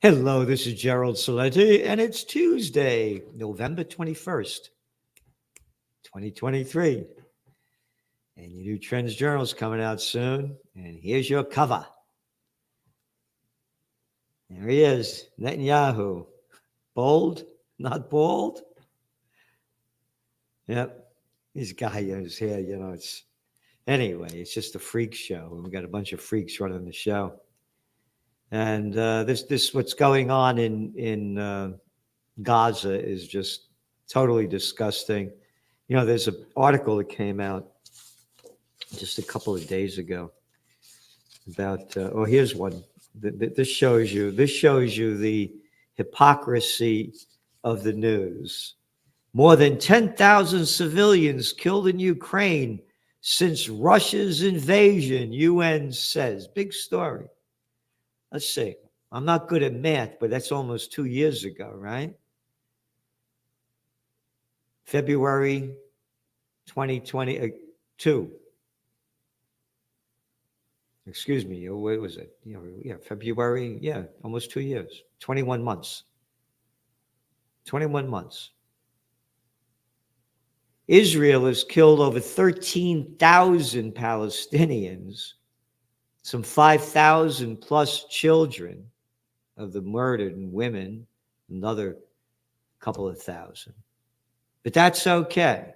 Hello, this is Gerald Celente, and it's Tuesday, November 21st, 2023. And your new Trends Journal is coming out soon. And here's your cover. There he is, Netanyahu. Bold, not bald. Yep, this guy is here, it's just a freak show. We got a bunch of freaks running the show. And this what's going on in Gaza is just totally disgusting. There's an article that came out just a couple of days ago about. Here's one. This shows you the hypocrisy of the news. More than 10,000 civilians killed in Ukraine since Russia's invasion, UN says. Big story. Let's see. I'm not good at math, but that's almost 2 years ago, right? February 2022. Excuse me. What was it? February. Yeah, almost 2 years. 21 months. 21 months. Israel has killed over 13,000 Palestinians, some 5,000 plus children of the murdered and women, another couple of thousand. But that's okay.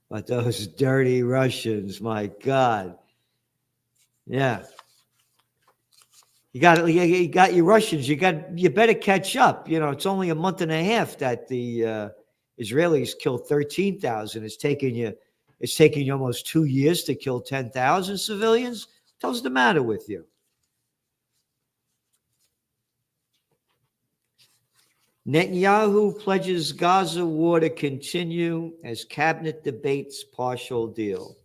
But those dirty Russians, my God. Yeah. You got your Russians, you better catch up. It's only a month and a half that the Israelis killed 13,000. It's taking you almost 2 years to kill 10,000 civilians. What's the matter with you? Netanyahu pledges Gaza war to continue as cabinet debates partial deal.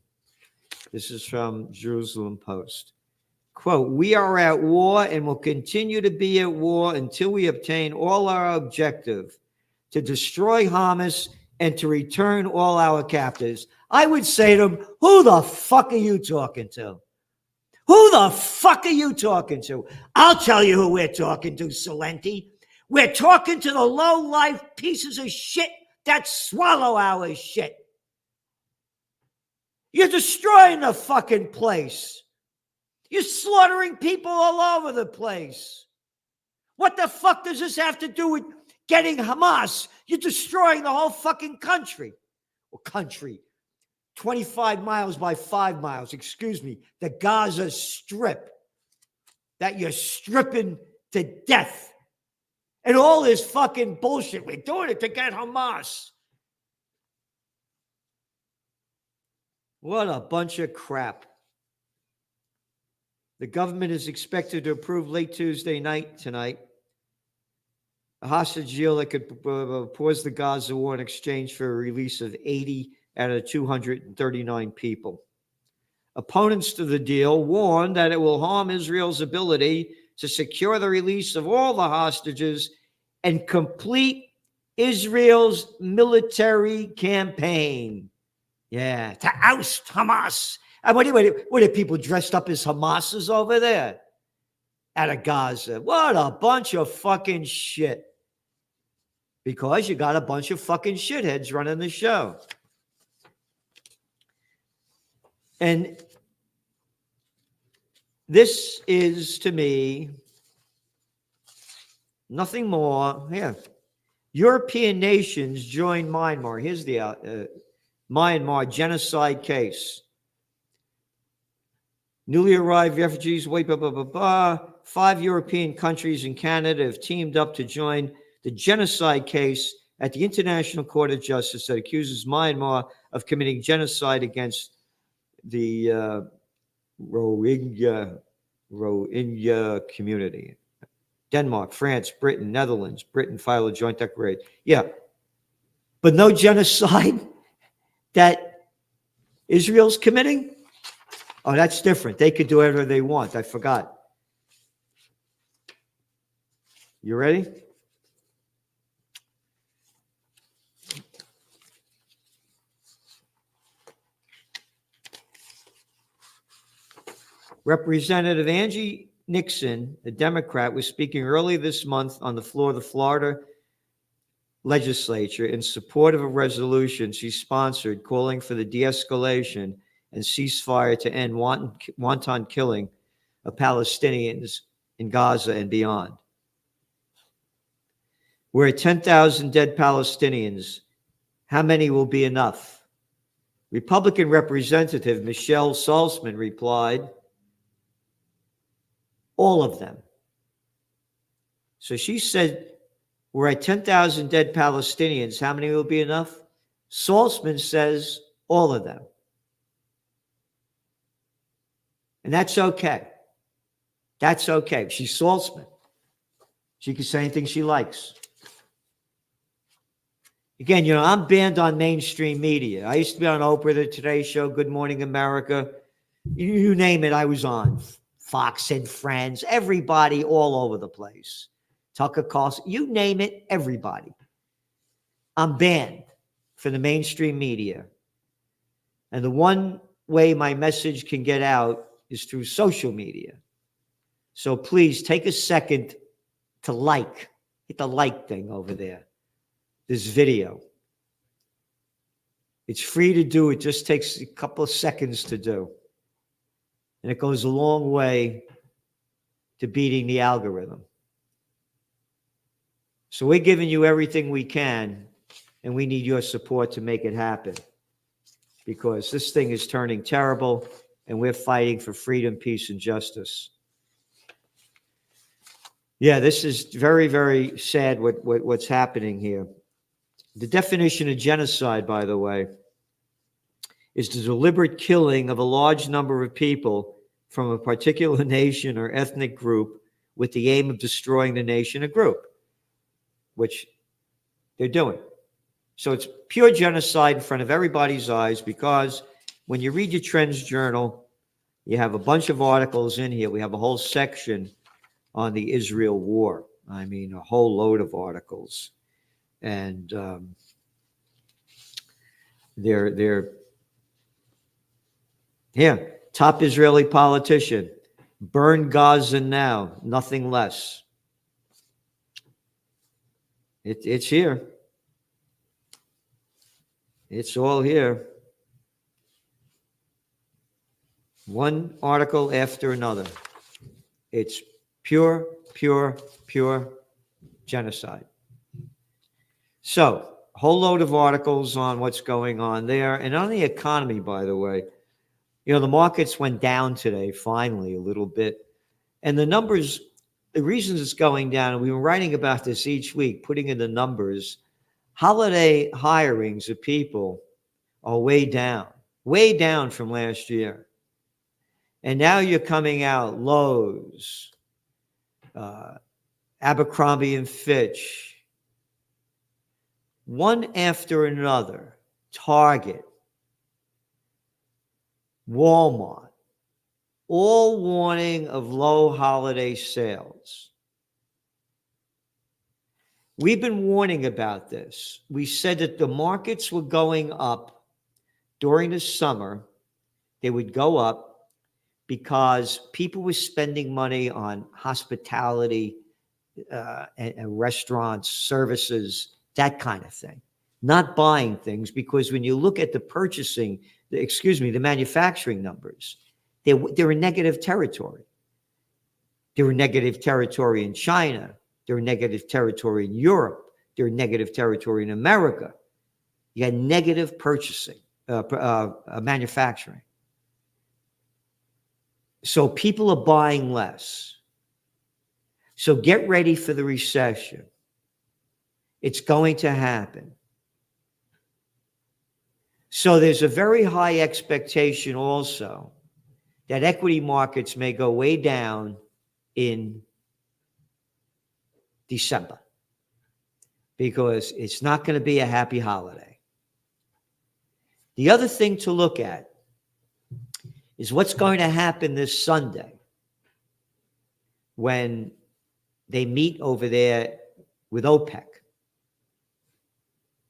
This is from Jerusalem Post. Quote, "We are at war and will continue to be at war until we obtain all our objective to destroy Hamas and to return all our captives." I would say to them, who the fuck are you talking to? Who the fuck are you talking to? I'll tell you who we're talking to, Celente. We're talking to the low-life pieces of shit that swallow our shit. You're destroying the fucking place. You're slaughtering people all over the place. What the fuck does this have to do with getting Hamas? You're destroying the whole fucking country. Well, country. 25 miles by 5 miles, the Gaza Strip that you're stripping to death. And all this fucking bullshit. We're doing it to get Hamas. What a bunch of crap. The government is expected to approve late Tuesday night tonight a hostage deal that could pause the Gaza war in exchange for a release of 80 out of 239 people. Opponents to the deal warn that it will harm Israel's ability to secure the release of all the hostages and complete Israel's military campaign. Yeah, to oust Hamas. And what are people dressed up as Hamas's over there out of Gaza? What a bunch of fucking shit. Because you got a bunch of fucking shitheads running the show. And this is, to me, nothing more. Yeah. European nations join Myanmar. Here's the Myanmar genocide case. Newly arrived refugees, 5 European countries and Canada have teamed up to join the genocide case at the International Court of Justice that accuses Myanmar of committing genocide against the Rohingya community. Denmark, France, Britain, Netherlands. Britain filed a joint declaration. Yeah. But no genocide that Israel's committing? Oh, that's different. They could do whatever they want. I forgot. You ready? Representative Angie Nixon, a Democrat, was speaking early this month on the floor of the Florida legislature in support of a resolution she sponsored calling for the de-escalation and ceasefire to end wanton killing of Palestinians in Gaza and beyond. We're at 10,000 dead Palestinians. How many will be enough? Republican Representative Michelle Salzman replied, all of them. So she said, we're at 10,000 dead Palestinians. How many will be enough? Salzman says, all of them. And that's okay. That's okay. She's Salzman. She can say anything she likes. Again, I'm banned on mainstream media. I used to be on Oprah, the Today Show, Good Morning America. You name it, I was on. Fox and Friends, everybody all over the place. Tucker Carlson, you name it, everybody. I'm banned for the mainstream media. And the one way my message can get out is through social media. So please take a second to hit the like thing over there, this video. It's free to do. It just takes a couple of seconds to do. And it goes a long way to beating the algorithm. So we're giving you everything we can, and we need your support to make it happen, because this thing is turning terrible, and we're fighting for freedom, peace, and justice. Yeah, this is very, very sad what's happening here. The definition of genocide, by the way, is the deliberate killing of a large number of people from a particular nation or ethnic group with the aim of destroying the nation or group, which they're doing. So it's pure genocide in front of everybody's eyes, because when you read your Trends Journal, you have a bunch of articles in here. We have a whole section on the Israel war. I mean, a whole load of articles. And they're top Israeli politician, burn Gaza now, nothing less. It's here. It's all here. One article after another. It's pure genocide. So, a whole load of articles on what's going on there. And on the economy, by the way, the markets went down today, finally, a little bit. And the numbers, the reasons it's going down, and we've been writing about this each week, putting in the numbers, holiday hirings of people are way down from last year. And now you're coming out, Lowe's, Abercrombie and Fitch, one after another, Target, Walmart, all warning of low holiday sales. We've been warning about this. We said that the markets were going up during the summer. They would go up because people were spending money on hospitality and restaurants, services, that kind of thing. Not buying things, because when you look at the manufacturing numbers, they're in negative territory. They're in negative territory in China. They're in negative territory in Europe. They're in negative territory in America. You got negative purchasing, manufacturing. So people are buying less. So get ready for the recession. It's going to happen. So there's a very high expectation also that equity markets may go way down in December, because it's not going to be a happy holiday. The other thing to look at is what's going to happen this Sunday when they meet over there with OPEC.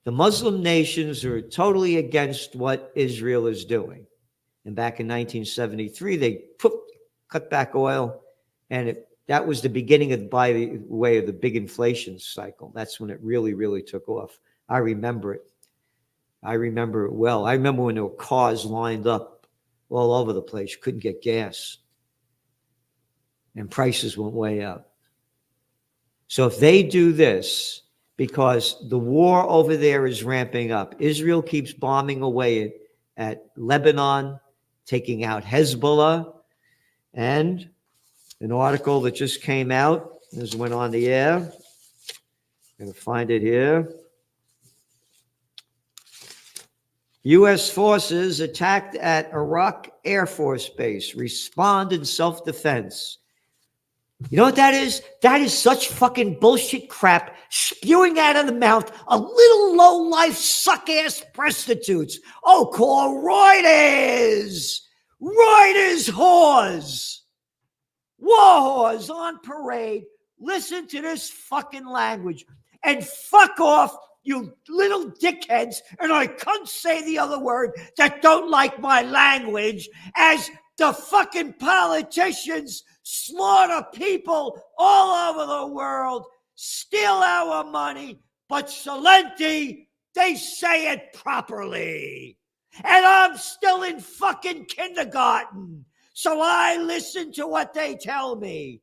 The Muslim nations are totally against what Israel is doing. And back in 1973, they cut back oil, And that was the beginning of, by the way, of the big inflation cycle. That's when it really, really took off. I remember it. I remember it well. I remember when there were cars lined up all over the place. You couldn't get gas. And prices went way up. So if they do this, because the war over there is ramping up, Israel keeps bombing away at Lebanon, taking out Hezbollah, and an article that just came out, this went on the air. I'm going to find it here. U.S. forces attacked at Iraq Air Force Base, respond in self-defense. You know what that is? That is such fucking bullshit crap spewing out of the mouth of little low-life suck-ass prostitutes. Oh, call Reuters! Reuters whores! War whores on parade. Listen to this fucking language. And fuck off, you little dickheads, and I can't say the other word, that don't like my language, as the fucking politicians slaughter people all over the world, steal our money, but Celente, they say it properly. And I'm still in fucking kindergarten, so I listen to what they tell me.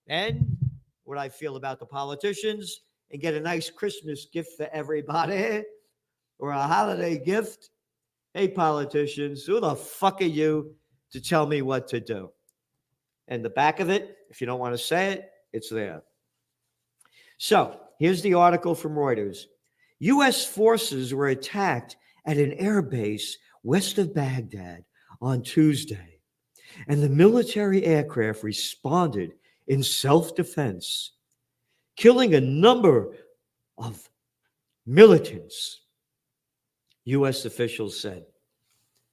And what I feel about the politicians, and get a nice Christmas gift for everybody, or a holiday gift. Hey, politicians, who the fuck are you to tell me what to do? And the back of it, if you don't want to say it, it's there. So here's the article from Reuters. U.S. forces were attacked at an air base west of Baghdad on Tuesday, and the military aircraft responded in self-defense, killing a number of militants, U.S. officials said.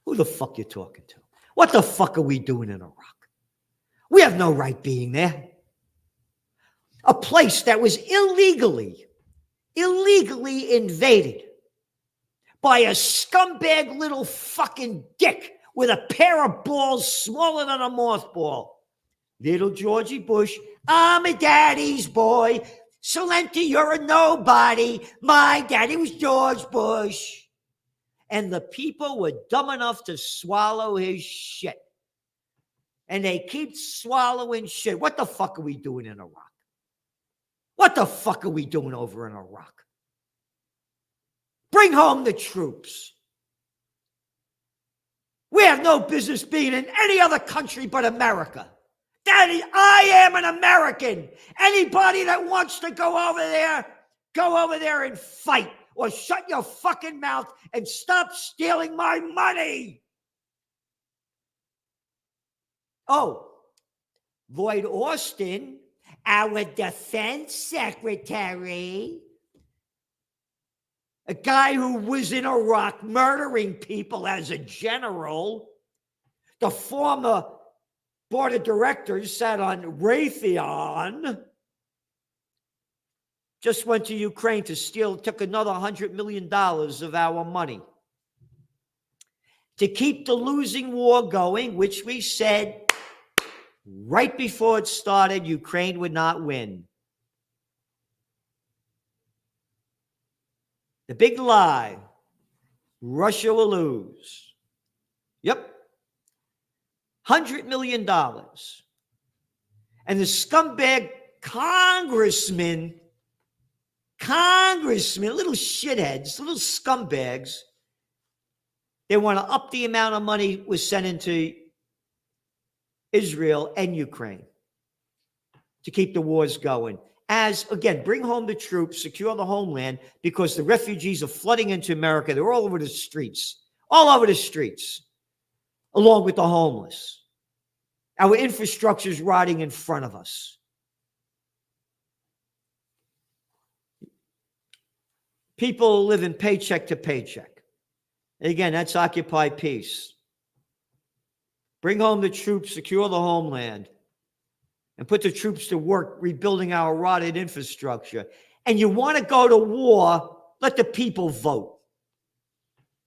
Who the fuck you talking to? What the fuck are we doing in Iraq? We have no right being there. A place that was illegally invaded by a scumbag little fucking dick with a pair of balls smaller than a mothball. Little Georgie Bush, I'm a daddy's boy. Celente, you're a nobody. My daddy was George Bush. And the people were dumb enough to swallow his shit. And they keep swallowing shit. What the fuck are we doing in Iraq? What the fuck are we doing over in Iraq? Bring home the troops. We have no business being in any other country but America. Daddy, I am an American. Anybody that wants to go over there and fight, or shut your fucking mouth and stop stealing my money. Oh, Lloyd Austin, our defense secretary, a guy who was in Iraq murdering people as a general, the former board of directors sat on Raytheon, just went to Ukraine to steal, took another $100 million of our money to keep the losing war going, which we said right before it started, Ukraine would not win. The big lie, Russia will lose. Yep. $100 million. And the scumbag congressmen, little shitheads, little scumbags, they want to up the amount of money was sent into Israel and Ukraine to keep the wars going. As, again, bring home the troops, secure the homeland, because the refugees are flooding into America. They're all over the streets, along with the homeless. Our infrastructure is rotting in front of us. People living paycheck to paycheck. And again, that's Occupy Peace. Bring home the troops, secure the homeland, and put the troops to work rebuilding our rotted infrastructure. And you want to go to war, let the people vote.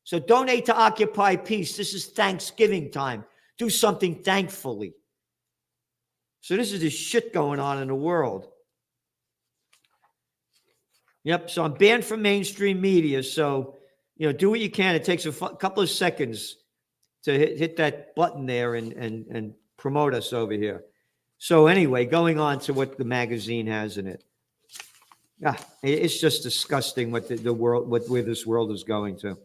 So donate to Occupy Peace. This is Thanksgiving time. Do something thankfully. So this is the shit going on in the world. Yep. So I'm banned from mainstream media. So, do what you can. It takes a couple of seconds to hit that button there and promote us over here. So anyway, going on to what the magazine has in it. It's just disgusting what the world, where this world is going to.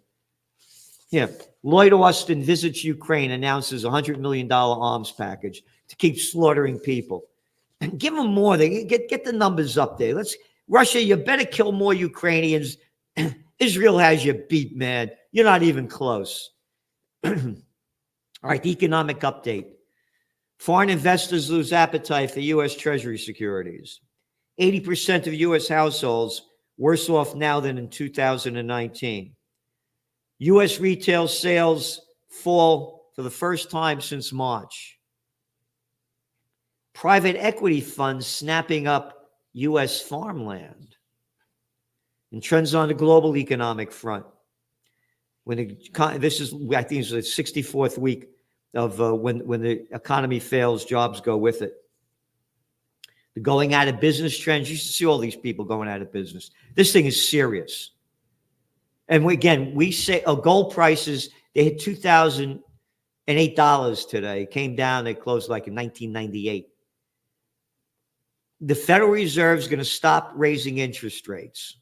Yeah. Lloyd Austin visits Ukraine, announces $100 million arms package to keep slaughtering people. And give them more. They get the numbers up there. Russia, you better kill more Ukrainians. Israel has you beat, man. You're not even close. All right, the economic update. Foreign investors lose appetite for U.S. Treasury securities. 80% of U.S. households worse off now than in 2019. U.S. retail sales fall for the first time since March. Private equity funds snapping up U.S. farmland. And trends on the global economic front. This is, I think, it's the 64th week of when the economy fails, jobs go with it. The going out of business trends. You should see all these people going out of business. This thing is serious. And we say gold prices, they hit $2,008 today. Came down, they closed like in 1998. The Federal Reserve is going to stop raising interest rates.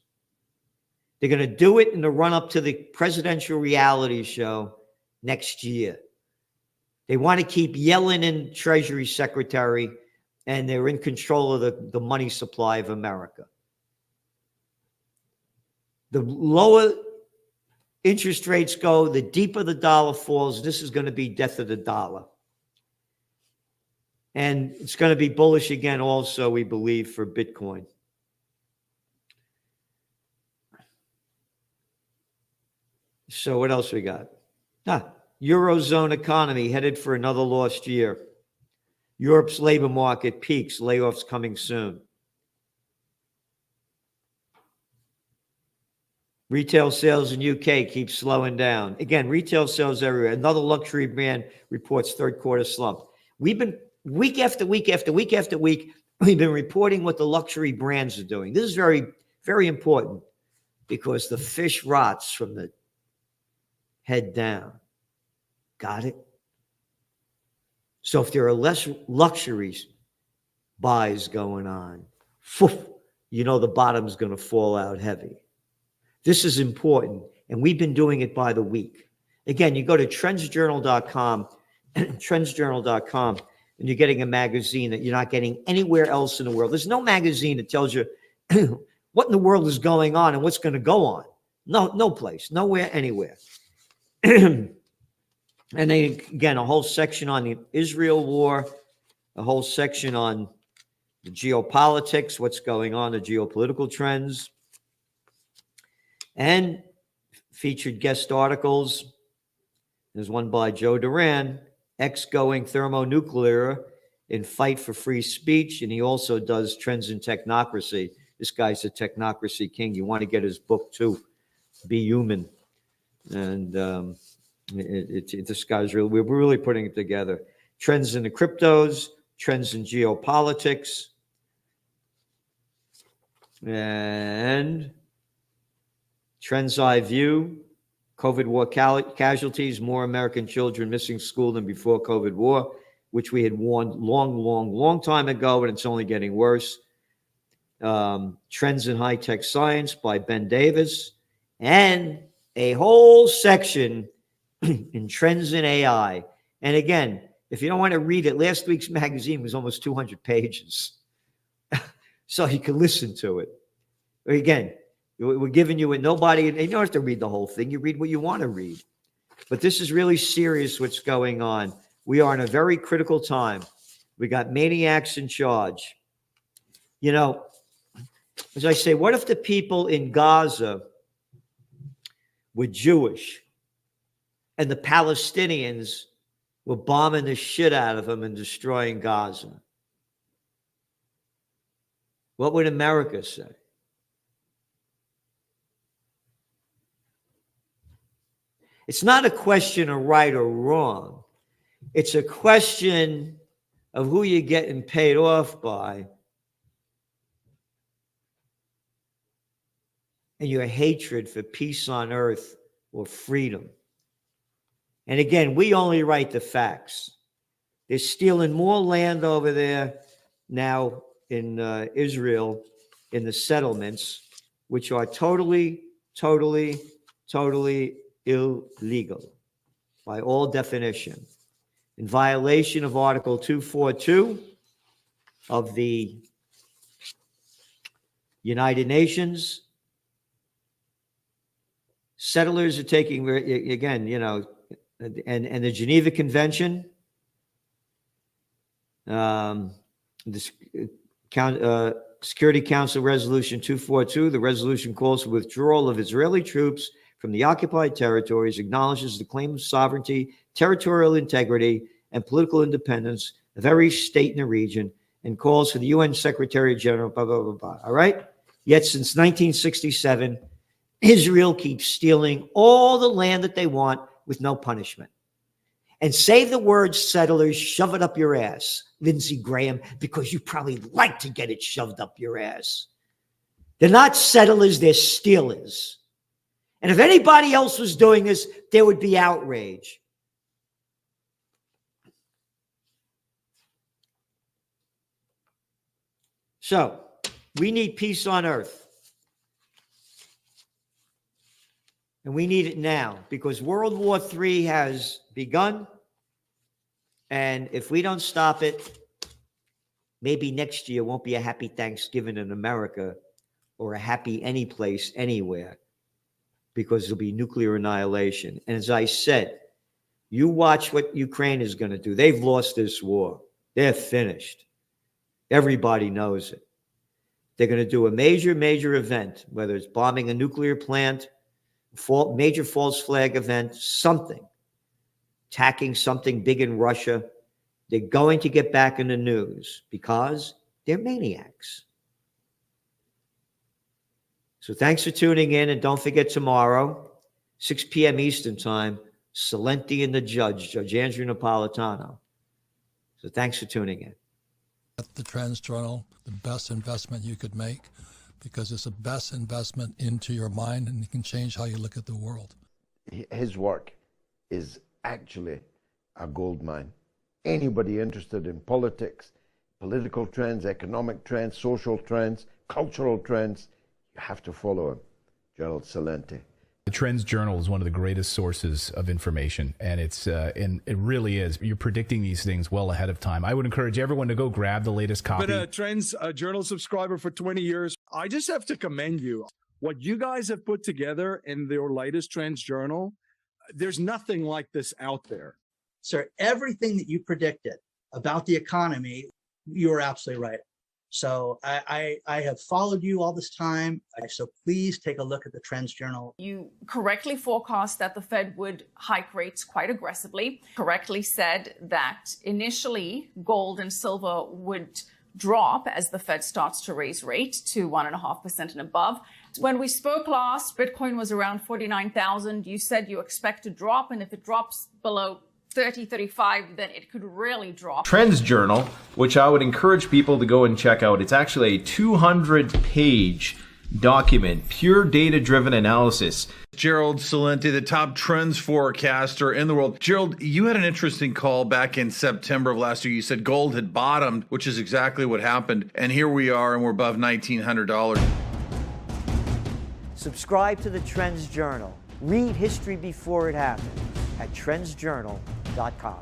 They're going to do it in the run-up to the presidential reality show next year. They want to keep Yellen in Treasury Secretary, and they're in control of the money supply of America. The lower interest rates go, the deeper the dollar falls. This is going to be death of the dollar. And it's going to be bullish again also, we believe, for Bitcoin. So what else we got? Eurozone economy headed for another lost year. Europe's labor market peaks, layoffs coming soon. Retail sales in UK keep slowing down. Again, retail sales everywhere. Another luxury brand reports third quarter slump. We've been week after week after week after week, we've been reporting what the luxury brands are doing. This is very, very important because the fish rots from the head down. Got it? So if there are less luxuries buys going on, the bottom's going to fall out heavy. This is important, and we've been doing it by the week. Again, you go to trendsjournal.com, trendsjournal.com, and you're getting a magazine that you're not getting anywhere else in the world. There's no magazine that tells you what in the world is going on and what's going to go on. No place, nowhere, anywhere. And then, again, a whole section on the Israel war, a whole section on the geopolitics, what's going on, the geopolitical trends, and featured guest articles. There's one by Joe Duran, ex-going thermonuclear in fight for free speech, and he also does trends in technocracy. This guy's a technocracy king. You want to get his book, too, Be Human. And this guy's we're really putting it together. Trends in the cryptos, trends in geopolitics, and trends I view. COVID war casualties, more American children missing school than before COVID war, which we had warned long time ago, and it's only getting worse. Trends in high-tech science by Ben Davis, and a whole section in trends in AI. And again, if you don't want to read it, last week's magazine was almost 200 pages. So you can listen to it. Again, we're giving you you don't have to read the whole thing. You read what you want to read. But this is really serious what's going on. We are in a very critical time. We got maniacs in charge. As I say, what if the people in Gaza were Jewish and the Palestinians were bombing the shit out of them and destroying Gaza? What would America say? It's not a question of right or wrong. It's a question of who you're getting paid off by and your hatred for peace on earth or freedom. And again, we only write the facts. They're stealing more land over there now in Israel in the settlements, which are totally illegal by all definition, in violation of Article 242 of the United Nations. Settlers are taking, again, you know, and the Geneva Convention, the Security Council Resolution 242, the resolution calls for withdrawal of Israeli troops from the occupied territories, acknowledges the claim of sovereignty, territorial integrity, and political independence of every state in the region, and calls for the UN Secretary General, blah, blah, blah, blah. All right? Yet since 1967, Israel keeps stealing all the land that they want with no punishment. And save the word settlers, shove it up your ass, Lindsey Graham, because you probably like to get it shoved up your ass. They're not settlers, they're stealers. And if anybody else was doing this, there would be outrage. So, we need peace on earth. And we need it now because World War III has begun. And if we don't stop it, maybe next year won't be a happy Thanksgiving in America or a happy any place, anywhere, because there'll be nuclear annihilation. And as I said, you watch what Ukraine is going to do. They've lost this war. They're finished. Everybody knows it. They're going to do a major event, whether it's bombing a nuclear plant, major false flag event, something, attacking something big in Russia. They're going to get back in the news because they're maniacs. So thanks for tuning in, and don't forget tomorrow, 6 p.m. Eastern Time, Celente and the Judge Andrew Napolitano. So thanks for tuning in. The Trends Journal, the best investment you could make, because it's the best investment into your mind, and it can change how you look at the world. His work is actually a gold mine. Anybody interested in politics, political trends, economic trends, social trends, cultural trends, you have to follow him. Gerald Celente. The Trends Journal is one of the greatest sources of information, and and it really is. You're predicting these things well ahead of time. I would encourage everyone to go grab the latest copy. Been a Trends Journal subscriber for 20 years. I just have to commend you. What you guys have put together in your latest Trends Journal, there's nothing like this out there. Sir, everything that you predicted about the economy, you were absolutely right. So I have followed you all this time. So please take a look at the Trends Journal. You correctly forecast that the Fed would hike rates quite aggressively, correctly said that initially gold and silver would drop as the Fed starts to raise rate to 1.5% and above. When we spoke last, Bitcoin was around 49,000. You said you expect to drop, and if it drops below 30, 35, then it could really drop. Trends Journal, which I would encourage people to go and check out. It's actually a 200-page document, pure data-driven analysis. Gerald Celente, the top trends forecaster in the world. Gerald, you had an interesting call back in September of last year. You said gold had bottomed, which is exactly what happened. And here we are, and we're above $1,900. Subscribe to the Trends Journal. Read history before it happened at trendsjournal.com.